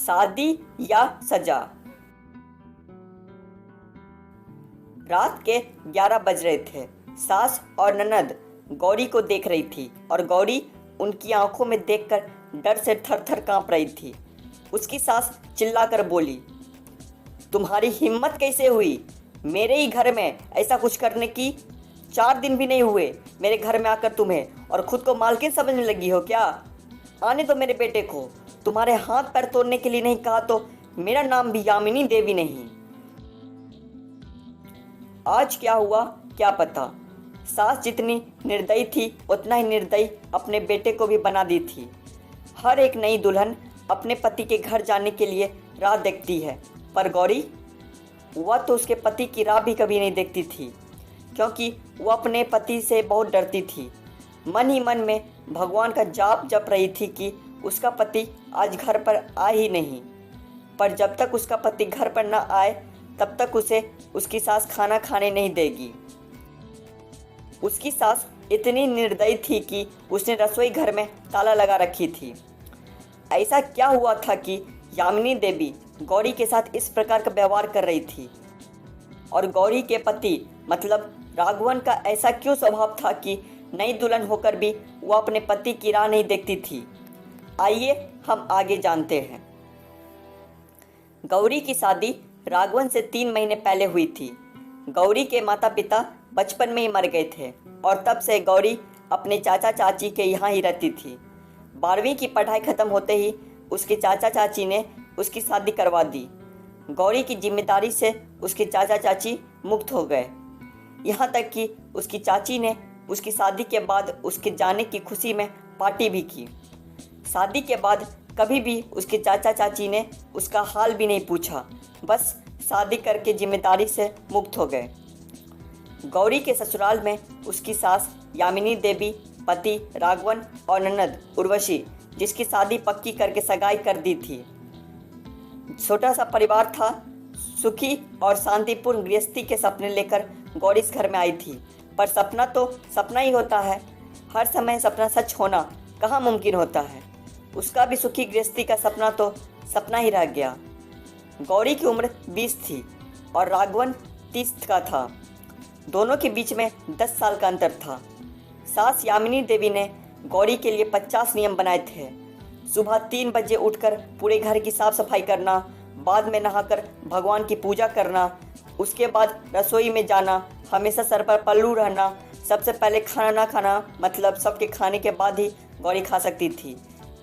शादी या सजा। रात के 11 बज रहे थे। सास और ननद गौरी को देख रही थी और गौरी उनकी आंखों में देखकर डर से थर थर कांप रही थी। उसकी सास चिल्लाकर बोली, तुम्हारी हिम्मत कैसे हुई मेरे ही घर में ऐसा कुछ करने की? 4 दिन भी नहीं हुए मेरे घर में आकर तुम्हें, और खुद को मालकिन समझने लगी हो क्या? आने दो मेरे बेटे को। तुम्हारे हाथ पैर तोड़ने के लिए नहीं कहा तो मेरा नाम भी यामिनी देवी नहीं। आज क्या हुआ क्या पता। सास जितनी निर्दयी थी उतना ही निर्दयी अपने बेटे को भी बना दी थी। हर एक नई दुल्हन अपने पति के घर जाने के लिए राह देखती है, पर गौरी वह तो उसके पति की राह भी कभी नहीं देखती थी, क्योंकि वह अपने पति से बहुत डरती थी। मन ही मन में भगवान का जाप जप रही थी कि उसका पति आज घर पर आए ही नहीं। पर जब तक उसका पति घर पर न आए तब तक उसे उसकी सास खाना खाने नहीं देगी। उसकी सास इतनी निर्दयी थी कि उसने रसोई घर में ताला लगा रखी थी। ऐसा क्या हुआ था कि यामिनी देवी गौरी के साथ इस प्रकार का व्यवहार कर रही थी? और गौरी के पति मतलब राघवन का ऐसा क्यों स्वभाव था कि नई दुल्हन होकर भी वह अपने पति की राह नहीं देखती थी? आइए हम आगे जानते हैं। गौरी की शादी राघवन से 3 महीने पहले हुई थी। गौरी के माता पिता बचपन में ही मर गए थे और तब से गौरी अपने चाचा चाची के यहाँ ही रहती थी। 12वीं की पढ़ाई खत्म होते ही उसके चाचा चाची ने उसकी शादी करवा दी। गौरी की जिम्मेदारी से उसके चाचा चाची मुक्त हो गए। यहाँ तक कि उसकी चाची ने उसकी शादी के बाद उसके जाने की खुशी में पार्टी भी की। शादी के बाद कभी भी उसके चाचा चाची ने उसका हाल भी नहीं पूछा, बस शादी करके जिम्मेदारी से मुक्त हो गए। गौरी के ससुराल में उसकी सास यामिनी देवी, पति राघवन और ननद उर्वशी, जिसकी शादी पक्की करके सगाई कर दी थी। छोटा सा परिवार था। सुखी और शांतिपूर्ण गृहस्थी के सपने लेकर गौरी इस घर में आई थी, पर सपना तो सपना ही होता है। हर समय सपना सच होना कहाँ मुमकिन होता है। उसका भी सुखी गृहस्थी का सपना तो सपना ही रह गया। गौरी की उम्र 20 थी और राघवन 30 का था। दोनों के बीच में 10 साल का अंतर था। सास यामिनी देवी ने गौरी के लिए 50 नियम बनाए थे। सुबह 3 बजे उठकर पूरे घर की साफ सफाई करना, बाद में नहाकर भगवान की पूजा करना, उसके बाद रसोई में जाना, हमेशा सर पर पल्लू रहना, सबसे पहले खाना ना खाना, मतलब सबके खाने के बाद ही गौरी खा सकती थी।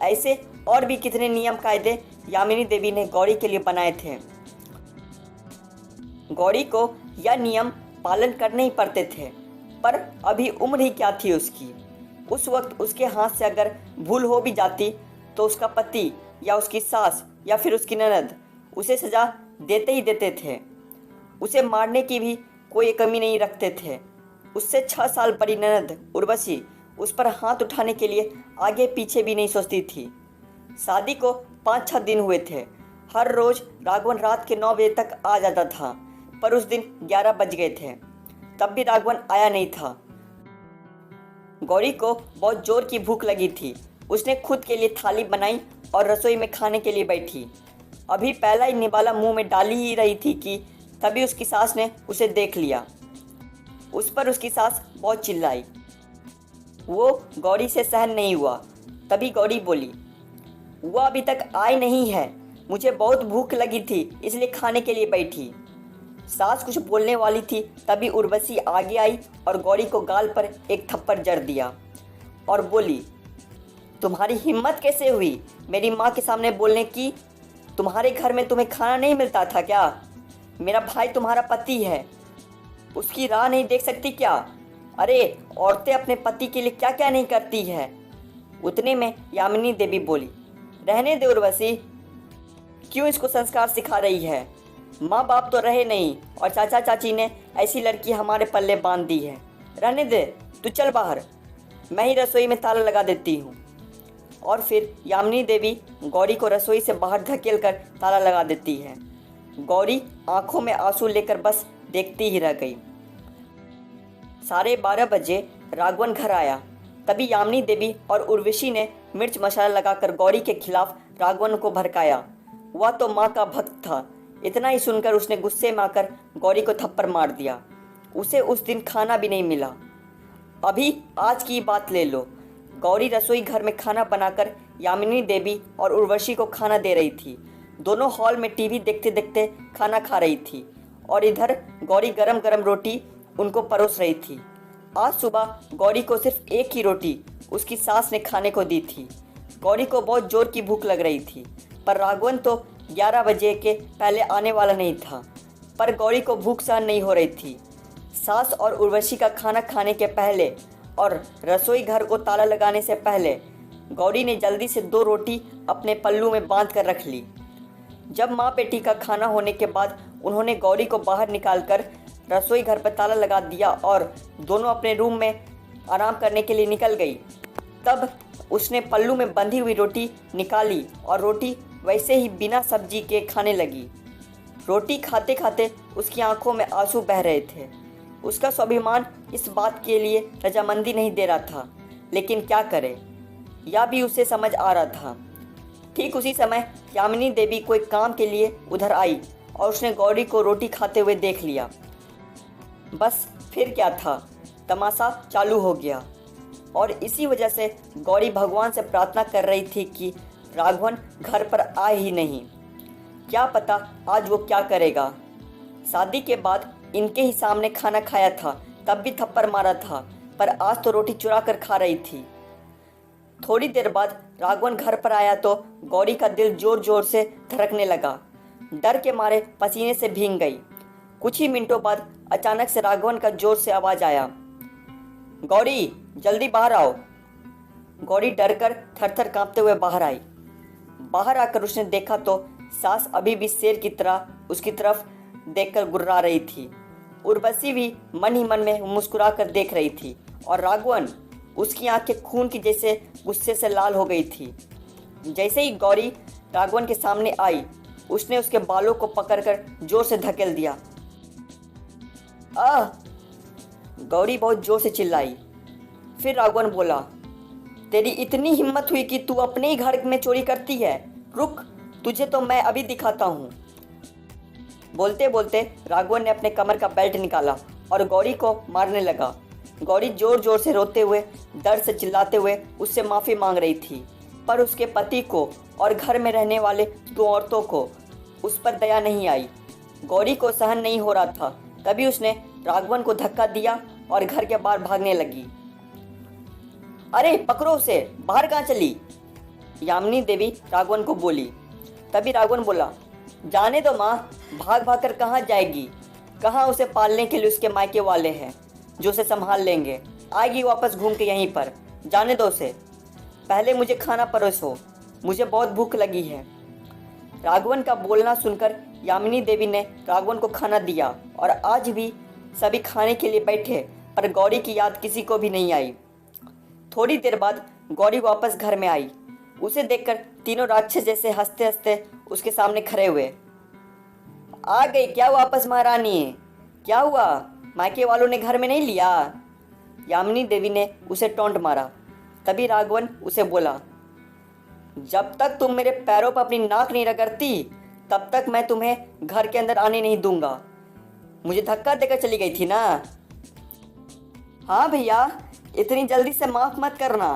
ऐसे और भी कितने नियम कायदे यामिनी देवी ने गौरी के लिए बनाए थे। गौरी को यह नियम पालन करने ही पड़ते थे, पर अभी उम्र ही क्या थी उसकी। उस वक्त उसके हाथ से अगर भूल हो भी जाती तो उसका पति या उसकी सास या फिर उसकी ननद उसे सजा देते ही देते थे। उसे मारने की भी कोई कमी नहीं रखते थे। उससे 6 साल बड़ी ननद उर्वशी उस पर हाथ उठाने के लिए आगे पीछे भी नहीं सोचती थी। शादी को 5-6 दिन हुए थे। हर रोज राघवन रात के 9 बजे तक आ जाता था, पर उस दिन 11 बज गए थे, तब भी राघवन आया नहीं था। गौरी को बहुत जोर की भूख लगी थी। उसने खुद के लिए थाली बनाई और रसोई में खाने के लिए बैठी। अभी पहला ही निवाला मुंह में डाली ही रही थी कि तभी उसकी सास ने उसे देख लिया। उस पर उसकी सास बहुत चिल्लाई। वो गौरी से सहन नहीं हुआ। तभी गौरी बोली, वो अभी तक आई नहीं है, मुझे बहुत भूख लगी थी इसलिए खाने के लिए बैठी। सास कुछ बोलने वाली थी, तभी उर्वशी आगे आई और गौरी को गाल पर एक थप्पड़ जड़ दिया और बोली, तुम्हारी हिम्मत कैसे हुई मेरी माँ के सामने बोलने की? तुम्हारे घर में तुम्हें खाना नहीं मिलता था क्या? मेरा भाई तुम्हारा पति है, उसकी राह नहीं देख सकती क्या? अरे औरतें अपने पति के लिए क्या क्या नहीं करती है। उतने में यामिनी देवी बोली, रहने दे उर्वशी, क्यों इसको संस्कार सिखा रही है? माँ बाप तो रहे नहीं और चाचा चाची ने ऐसी लड़की हमारे पल्ले बांध दी है। रहने दे, तू चल बाहर, मैं ही रसोई में ताला लगा देती हूँ। और फिर यामिनी देवी गौरी को रसोई से बाहर धकेल कर ताला लगा देती है। गौरी आंखों में आंसू लेकर बस देखती ही रह गई। 12:30 बजे राघवन घर आया। तभी यामिनी देवी और उर्वशी ने मिर्च मसाला लगाकर गौरी के खिलाफ राघवन को भड़काया। वह तो माँ का भक्त था। इतना ही सुनकर उसने गुस्से में आकर गौरी को थप्पड़ मार दिया। उसे उस दिन खाना भी नहीं मिला। अभी आज की बात ले लो। गौरी रसोई घर में खाना बनाकर यामिनी देवी और उर्वशी को खाना दे रही थी। दोनों हॉल में टीवी देखते देखते खाना खा रही थी और इधर गौरी गरम गरम रोटी उनको परोस रही थी। आज सुबह गौरी को सिर्फ एक ही रोटी उसकी सास ने खाने को दी थी। गौरी को बहुत जोर की भूख लग रही थी, पर राघवन तो 11 बजे के पहले आने वाला नहीं था। पर गौरी को भूख सहन नहीं हो रही थी। सास और उर्वशी का खाना खाने के पहले और रसोई घर को ताला लगाने से पहले गौरी ने जल्दी से 2 रोटी अपने पल्लू में बांध कर रख ली। जब माँ बेटी का खाना होने के बाद उन्होंने गौरी को बाहर निकालकर रसोई घर पर ताला लगा दिया और दोनों अपने रूम में आराम करने के लिए निकल गई, तब उसने पल्लू में बंधी हुई रोटी निकाली और रोटी वैसे ही बिना सब्जी के खाने लगी। रोटी खाते खाते उसकी आंखों में आंसू बह रहे थे। उसका स्वाभिमान इस बात के लिए रजामंदी नहीं दे रहा था, लेकिन क्या करे, यह भी उसे समझ आ रहा था। ठीक उसी समय यामिनी देवी कोई काम के लिए उधर आई और उसने गौरी को रोटी खाते हुए देख लिया। बस फिर क्या था, तमाशा चालू हो गया और इसी वजह से गौरी भगवान से प्रार्थना कर रही थी कि राघवन घर पर आए ही नहीं। क्या पता आज वो क्या करेगा। शादी के बाद इनके ही सामने खाना खाया था, तब भी थप्पड़ मारा था, पर आज तो रोटी चुरा कर खा रही थी। थोड़ी देर बाद राघवन घर पर आया तो गौरी का दिल जोर जोर से धड़कने लगा। डर के मारे पसीने से भीग गई। कुछ ही मिनटों बाद अचानक से राघवन का जोर से आवाज आया, गौरी जल्दी बाहर आओ। गौरी डरकर थरथर कांपते हुए बाहर आई। बाहर आकर उसने देखा तो सास अभी भी शेर की तरह उसकी तरफ देखकर गुर्रा रही थी। उर्वशी भी मन ही मन में मुस्कुरा कर देख रही थी और राघवन, उसकी आंखें खून की जैसे गुस्से से लाल हो गई थी। जैसे ही गौरी राघवन के सामने आई, उसने उसके बालों को पकड़कर जोर से धकेल दिया। आह! गौरी बहुत जोर से चिल्लाई। फिर राघवन बोला, तेरी इतनी हिम्मत हुई कि तू अपने ही घर में चोरी करती है? रुक, तुझे तो मैं अभी दिखाता हूँ। बोलते बोलते राघवन ने अपने कमर का बेल्ट निकाला और गौरी को मारने लगा। गौरी जोर जोर से रोते हुए, दर्द से चिल्लाते हुए उससे माफ़ी मांग रही थी, पर उसके पति को और घर में रहने वाले 2 औरतों को उस पर दया नहीं आई। गौरी को सहन नहीं हो रहा था, तभी उसने राघवन को धक्का दिया और घर के बाहर भागने लगी। अरे पकड़ो उसे, बाहर कहाँ चली? यामिनी देवी राघवन को बोली। तभी राघवन बोला, जाने दो माँ, भाग भाग कर कहाँ जाएगी? कहाँ उसे पालने के लिए उसके मायके वाले हैं जो उसे संभाल लेंगे। आएगी वापस घूम के यहीं पर, जाने दो उसे। पहले मुझे खाना परोसो, मुझे बहुत भूख लगी है। राघवन का बोलना सुनकर यामिनी देवी ने राघवन को खाना दिया और आज भी सभी खाने के लिए बैठे, पर गौरी की याद किसी को भी नहीं आई। थोड़ी देर बाद गौरी वापस घर में आई। उसे देखकर तीनों राक्षस जैसे हंसते हंसते उसके सामने खड़े हुए। आ गई क्या वापस महारानी? क्या हुआ, मायके वालों ने घर में नहीं लिया? यामिनी देवी ने उसे टोंट मारा। तभी राघवन उसे बोला, जब तक तुम मेरे पैरों पर अपनी नाक नहीं रगड़ती, तब तक मैं तुम्हें घर के अंदर आने नहीं दूंगा। मुझे धक्का देकर चली गई थी ना? हाँ भैया, इतनी जल्दी से माफ़ मत करना।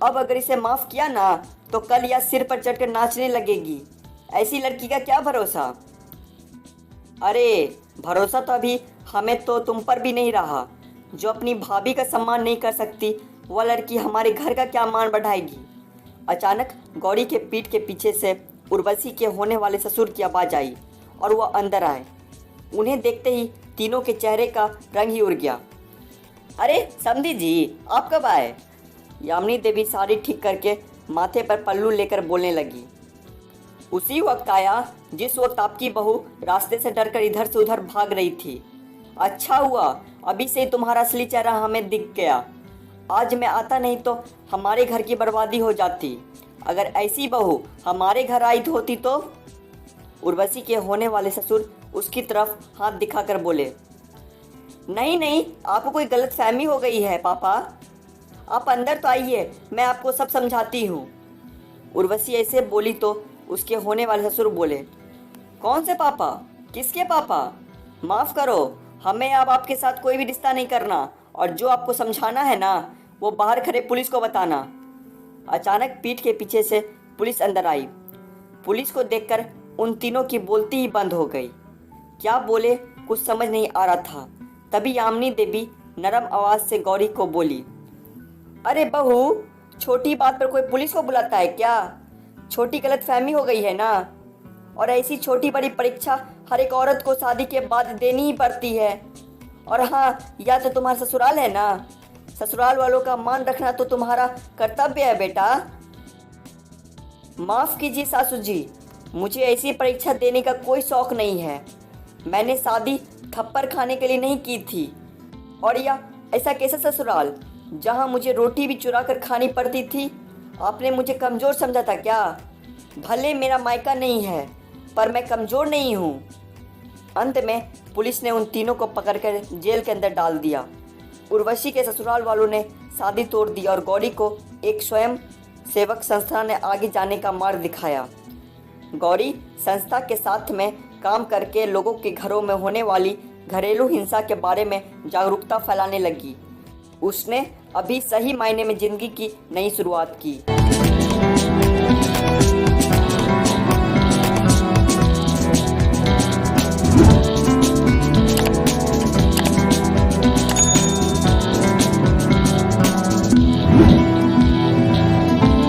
अब अगर इसे माफ़ किया ना तो कल यह सिर पर चढ़कर नाचने लगेगी। ऐसी लड़की का क्या भरोसा? अरे भरोसा तो अभी हमें तो तुम पर भी नहीं रहा। जो अपनी भाभी का सम्मान नहीं कर सकती, वह लड़की हमारे घर का क्या मान बढ़ाएगी? अचानक गौरी के पीठ के पीछे से उर्वशी के होने वाले ससुर की आवाज़ आई और वह अंदर आए। उन्हें देखते ही तीनों के चेहरे का रंग ही उड़ गया। अरे समधी जी, आप कब आए? यामिनी देवी साड़ी ठीक करके माथे पर पल्लू लेकर बोलने लगी। उसी वक्त आया जिस वक्त आपकी बहू रास्ते से डरकर इधर से उधर भाग रही थी। अच्छा हुआ अभी से तुम्हारा असली चेहरा हमें दिख गया। आज मैं आता नहीं तो हमारे घर की बर्बादी हो जाती। अगर ऐसी बहू हमारे घर आई होती तो? उर्वशी के होने वाले ससुर उसकी तरफ हाथ दिखाकर बोले, नहीं नहीं, आपको कोई गलतफहमी हो गई है पापा। आप अंदर तो आइए, मैं आपको सब समझाती हूँ। उर्वशी ऐसे बोली तो उसके होने वाले ससुर बोले, कौन से पापा? किसके पापा? माफ़ करो, हमें अब आपके साथ कोई भी रिश्ता नहीं करना, और जो आपको समझाना है ना वो बाहर खड़े पुलिस को बताना। अचानक पीठ के पीछे से पुलिस अंदर आई। पुलिस को देखकर उन तीनों की बोलती ही बंद हो गई। क्या बोले कुछ समझ नहीं आ रहा था। तभी यामिनी देवी नरम आवाज़ से गौरी को बोली, अरे बहू, छोटी बात पर कोई पुलिस को बुलाता है क्या? छोटी गलतफहमी हो गई है ना। और ऐसी छोटी बड़ी परीक्षा हर एक औरत को शादी के बाद देनी ही पड़ती है। और हाँ, या तो तुम्हारा ससुराल है ना, ससुराल वालों का मान रखना तो तुम्हारा कर्तव्य है बेटा। माफ़ कीजिए सासू जी, मुझे ऐसी परीक्षा देने का कोई शौक़ नहीं है। मैंने शादी थप्पड़ खाने के लिए नहीं की थी। और यह ऐसा कैसा ससुराल जहाँ मुझे रोटी भी चुरा कर खानी पड़ती थी? आपने मुझे कमज़ोर समझा था क्या? भले मेरा मायका नहीं है, पर मैं कमज़ोर नहीं हूँ। अंत में पुलिस ने उन तीनों को पकड़कर जेल के अंदर डाल दिया। उर्वशी के ससुराल वालों ने शादी तोड़ दी और गौरी को एक स्वयं सेवक संस्था ने आगे जाने का मार्ग दिखाया। गौरी संस्था के साथ में काम करके लोगों के घरों में होने वाली घरेलू हिंसा के बारे में जागरूकता फैलाने लगी। उसने अभी सही मायने में जिंदगी की नई शुरुआत की।